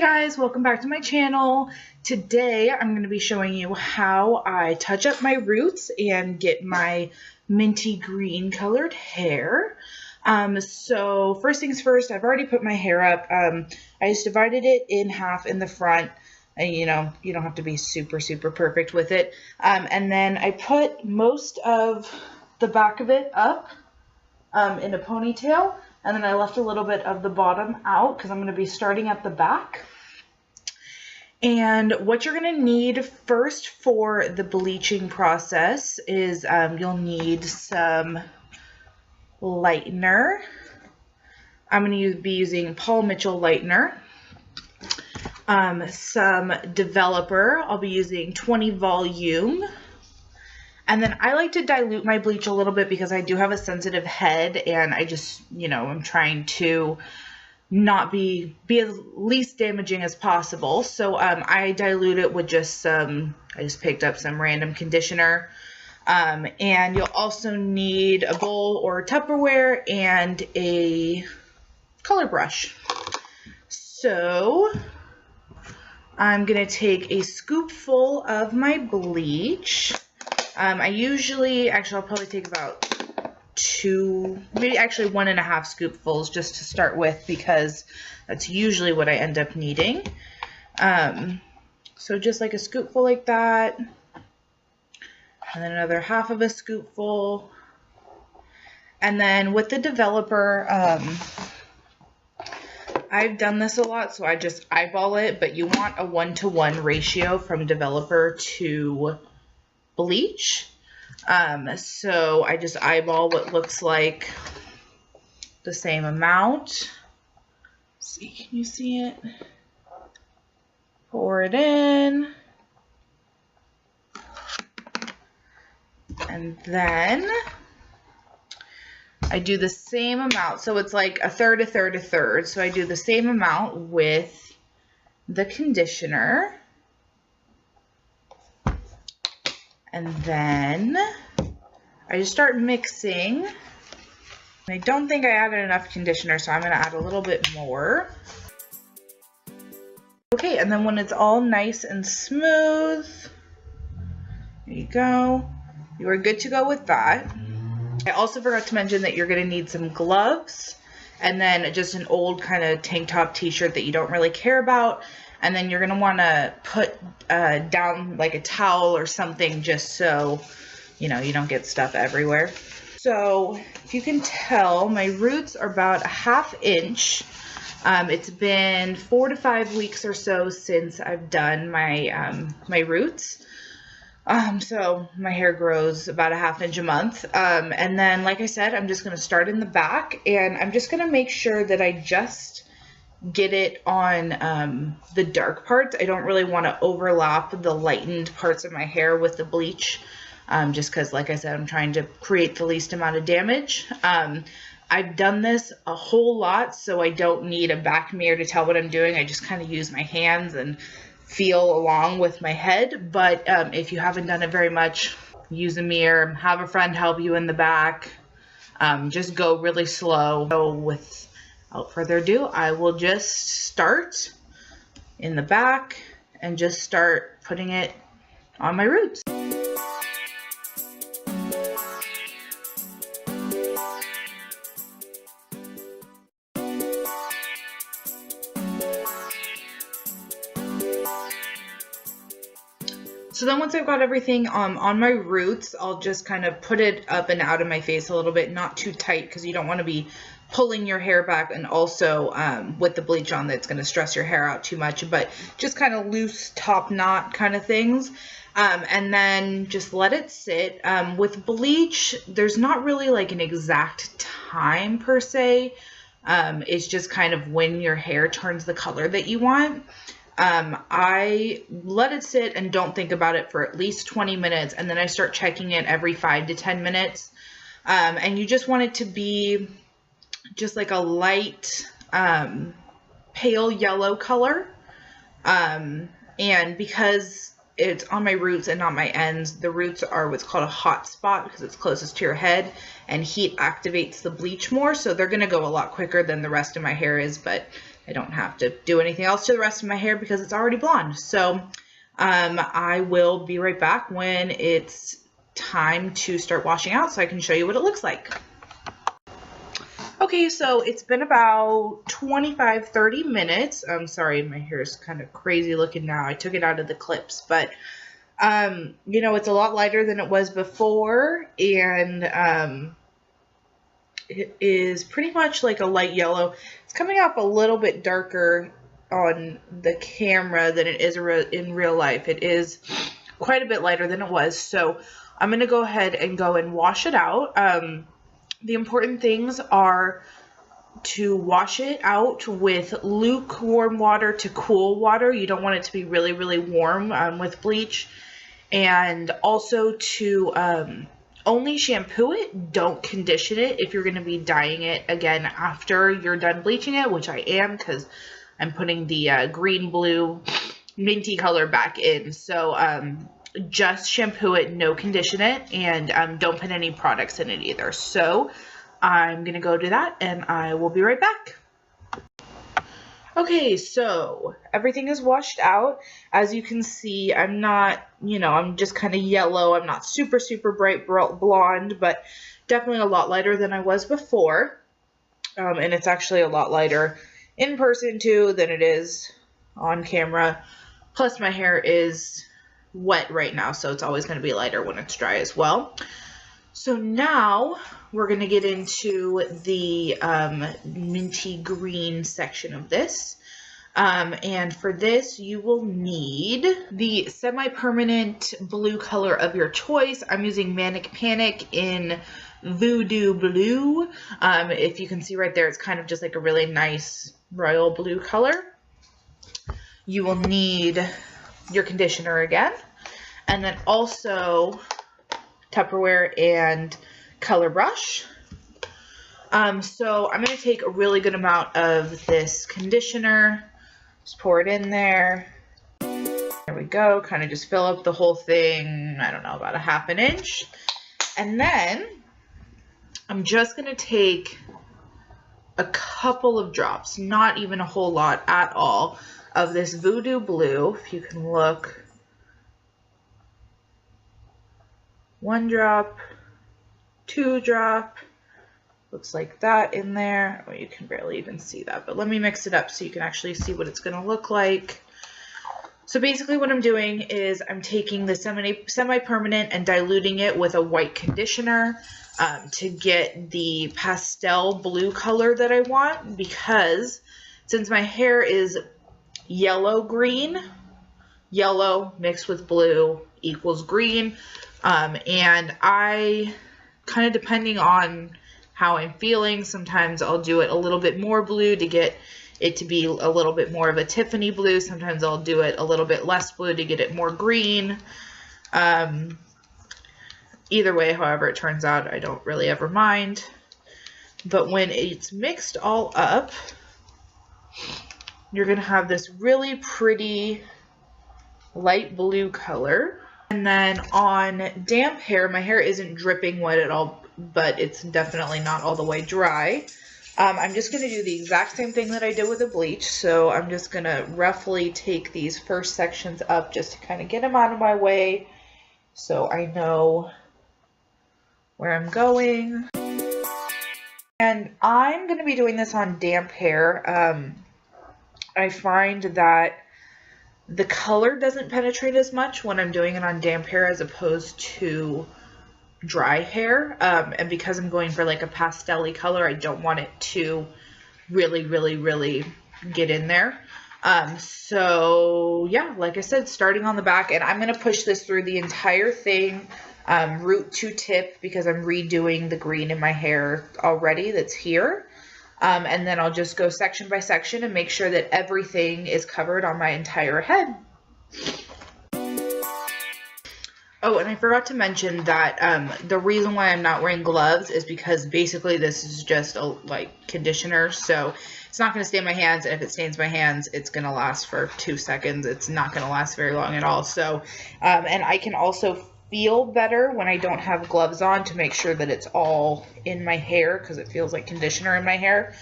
guys, welcome back to my channel. Today I'm going to be showing you how I touch up my roots and get my minty green colored hair. So first things first, I've already put my hair up. I just divided it in half in the front. And you don't have to be super perfect with it. And then I put most of the back of it up in a ponytail. And then I left a little bit of the bottom out because I'm going to be starting at the back. And what you're going to need first for the bleaching process is you'll need some lightener. I'm going to be using Paul Mitchell lightener. Some developer. I'll be using 20 volume. And then I like to dilute my bleach a little bit because I do have a sensitive head and I just, I'm trying to not be as least damaging as possible. So I dilute it with just I just picked up some random conditioner. And you'll also need a bowl or Tupperware and a color brush. So I'm going to take a scoopful of my bleach. I'll probably take about 2, maybe actually 1.5 scoopfuls just to start with because that's usually what I end up needing. So just like a scoopful like that, and then another half of a scoopful. And then with the developer, I've done this a lot, so I just eyeball it, but you want a 1-to-1 ratio from developer to bleach. So I just eyeball what looks like the same amount. Let's see, can you see it? Pour it in. And then I do the same amount. So it's like a third, a third, a third. So I do the same amount with the conditioner. And then I just start mixing. I don't think I added enough conditioner, so I'm going to add a little bit more. Okay, and then when it's all nice and smooth, there you go. You are good to go with that. I also forgot to mention that you're going to need some gloves and then just an old kind of tank top t-shirt that you don't really care about. And then you're going to want to put down like a towel or something just so, you don't get stuff everywhere. So if you can tell, my roots are about a 1/2 inch. It's been 4 to 5 weeks or so since I've done my, my roots. So my hair grows about a 1/2 inch a month. And then, like I said, I'm just going to start in the back and I'm just going to make sure that I just get it on the dark parts. I don't really want to overlap the lightened parts of my hair with the bleach, just because, like I said, I'm trying to create the least amount of damage. I've done this a whole lot, so I don't need a back mirror to tell what I'm doing. I just kind of use my hands and feel along with my head. But if you haven't done it very much, use a mirror, have a friend help you in the back. Just go really slow. So without further ado, I will just start in the back and just start putting it on my roots. So then once I've got everything on my roots, I'll just kind of put it up and out of my face a little bit, not too tight because you don't want to be pulling your hair back, and also with the bleach on, that's going to stress your hair out too much, but just kind of loose top knot kind of things. And then just let it sit. With bleach, there's not really like an exact time per se. It's just kind of when your hair turns the color that you want. I let it sit and don't think about it for at least 20 minutes, and then I start checking it every 5 to 10 minutes. And you just want it to be just like a light, pale yellow color. And because it's on my roots and not my ends, the roots are what's called a hot spot because it's closest to your head, and heat activates the bleach more, so they're going to go a lot quicker than the rest of my hair is, but I don't have to do anything else to the rest of my hair because it's already blonde. So I will be right back when it's time to start washing out so I can show you what it looks like. Okay, so it's been about 25-30 minutes. I'm sorry, my hair is kind of crazy looking now. I took it out of the clips, but you know, it's a lot lighter than it was before, and it is pretty much like a light yellow. It's coming up a little bit darker on the camera than it is in real life. It is quite a bit lighter than it was, so I'm going to go ahead and go and wash it out. The important things are to wash it out with lukewarm water to cool water. You don't want it to be really, really warm with bleach. And also to only shampoo it. Don't condition it if you're going to be dyeing it again after you're done bleaching it, which I am because I'm putting the green, blue, minty color back in. So just shampoo it, no condition it, and don't put any products in it either. So I'm going to go do that, and I will be right back. Okay, so everything is washed out. As you can see, I'm not, you know, I'm just kind of yellow. I'm not super, super bright blonde, but definitely a lot lighter than I was before. And it's actually a lot lighter in person too than it is on camera. Plus my hair is wet right now, so it's always going to be lighter when it's dry as well. So now we're going to get into the minty green section of this. And for this, you will need the semi-permanent blue color of your choice. I'm using Manic Panic in Voodoo Blue. If you can see right there, it's kind of just like a really nice royal blue color. You will need your conditioner again, and then also Tupperware and color brush. So I'm going to take a really good amount of this conditioner, just pour it in there. There we go. Kind of just fill up the whole thing, I don't know, about a ½ an inch. And then I'm just going to take a couple of drops, not even a whole lot at all, of this Voodoo Blue. If you can look, 1 drop, 2 drop, looks like that in there. Oh, you can barely even see that, but let me mix it up so you can actually see what it's going to look like. So basically what I'm doing is I'm taking the semi-permanent and diluting it with a white conditioner to get the pastel blue color that I want, because since my hair is yellow-green, yellow mixed with blue equals green, and I kind of, depending on how I'm feeling, sometimes I'll do it a little bit more blue to get it to be a little bit more of a Tiffany blue. Sometimes I'll do it a little bit less blue to get it more green. Either way, however it turns out, I don't really ever mind. But when it's mixed all up, you're going to have this really pretty light blue color. And then on damp hair, my hair isn't dripping wet at all, but it's definitely not all the way dry. I'm just going to do the exact same thing that I did with the bleach. So I'm just going to roughly take these first sections up just to kind of get them out of my way so I know where I'm going. And I'm going to be doing this on damp hair. I find that the color doesn't penetrate as much when I'm doing it on damp hair as opposed to dry hair. And because I'm going for like a pastel-y color, I don't want it to really, really, really get in there. So yeah, like I said, starting on the back, and I'm going to push this through the entire thing, root to tip, because I'm redoing the green in my hair already that's here. And then I'll just go section by section and make sure that everything is covered on my entire head. Oh, and I forgot to mention that the reason why I'm not wearing gloves is because basically this is just a conditioner, so it's not going to stay in my hands, and if it stains my hands, it's going to last for 2 seconds. It's not going to last very long at all. So, and I can also feel better when I don't have gloves on to make sure that it's all in my hair, because it feels like conditioner in my hair.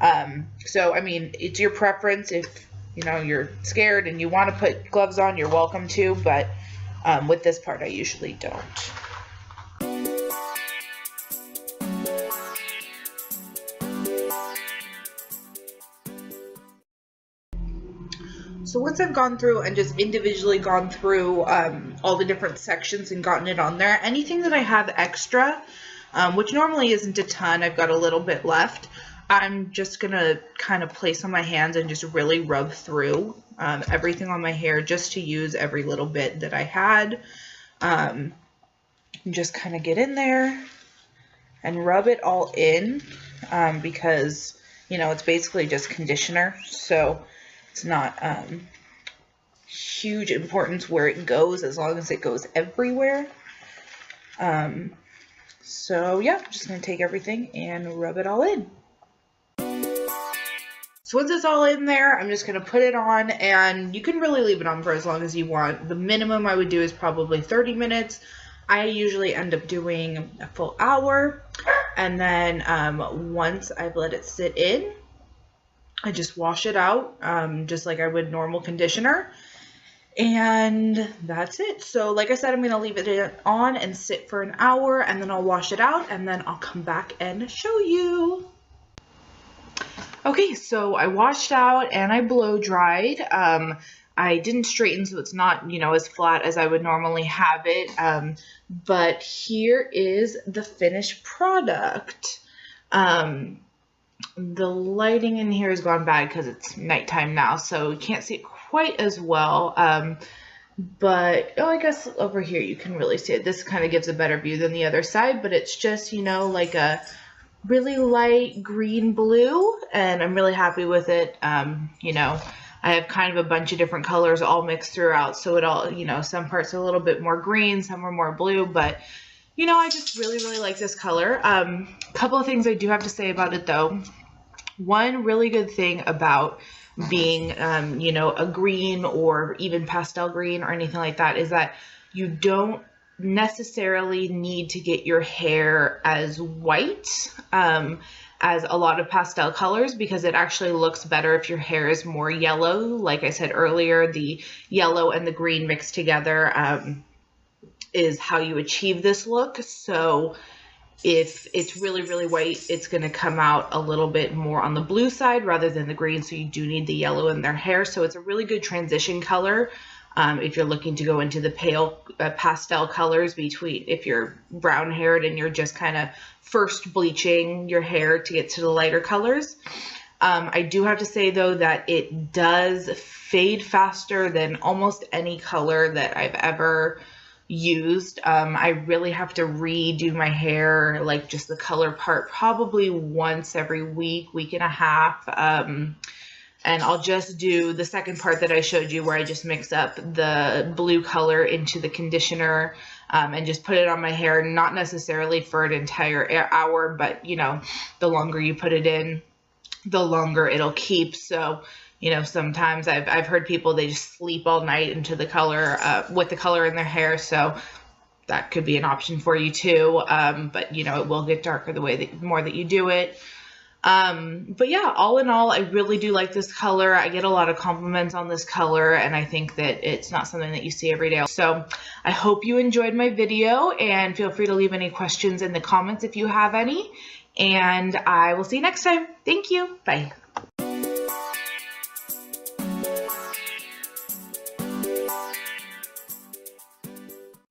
So, I mean, it's your preference. If, you know, you're scared and you want to put gloves on, you're welcome to, but with this part, I usually don't. So once I've gone through and just individually gone through all the different sections and gotten it on there, anything that I have extra, which normally isn't a ton, I've got a little bit left, I'm just going to kind of place on my hands and just really rub through everything on my hair just to use every little bit that I had. Just kind of get in there and rub it all in because, you know, it's basically just conditioner. So it's not huge importance where it goes as long as it goes everywhere. So yeah, I'm just going to take everything and rub it all in. So once it's all in there, I'm just going to put it on, and you can really leave it on for as long as you want. The minimum I would do is probably 30 minutes. I usually end up doing a full hour, and then once I've let it sit in, I just wash it out just like I would normal conditioner, and that's it. So like I said, I'm going to leave it on and sit for an hour, and then I'll wash it out, and then I'll come back and show you. Okay, so I washed out and I blow dried. I didn't straighten, so it's not, you know, as flat as I would normally have it. But here is the finished product. The lighting in here has gone bad because it's nighttime now, so you can't see it quite as well. But, oh, I guess over here you can really see it. This kind of gives a better view than the other side, but it's just, you know, like a really light green blue, and I'm really happy with it. You know, I have kind of a bunch of different colors all mixed throughout, so it all, you know, some parts are a little bit more green, some are more blue, but you know, I just really like this color. Couple of things I do have to say about it though. One really good thing about being you know, a green or even pastel green or anything like that is that you don't necessarily need to get your hair as white as a lot of pastel colors, because it actually looks better if your hair is more yellow. Like I said earlier, the yellow and the green mixed together is how you achieve this look. So if it's really white, it's going to come out a little bit more on the blue side rather than the green, so you do need the yellow in their hair. So it's a really good transition color if you're looking to go into the pale pastel colors between, if you're brown haired and you're just kind of first bleaching your hair to get to the lighter colors. I do have to say though that it does fade faster than almost any color that I've ever used. I really have to redo my hair, like just the color part, probably once every week and a half. And I'll just do the second part that I showed you where I just mix up the blue color into the conditioner and just put it on my hair, not necessarily for an entire hour, but you know, the longer you put it in, the longer it'll keep. So, you know, sometimes I've heard people, they just sleep all night into the color with the color in their hair. So that could be an option for you too. But you know, it will get darker the more that you do it. But yeah, all in all, I really do like this color. I get a lot of compliments on this color, and I think that it's not something that you see every day. So I hope you enjoyed my video, and feel free to leave any questions in the comments if you have any, and I will see you next time. Thank you. Bye.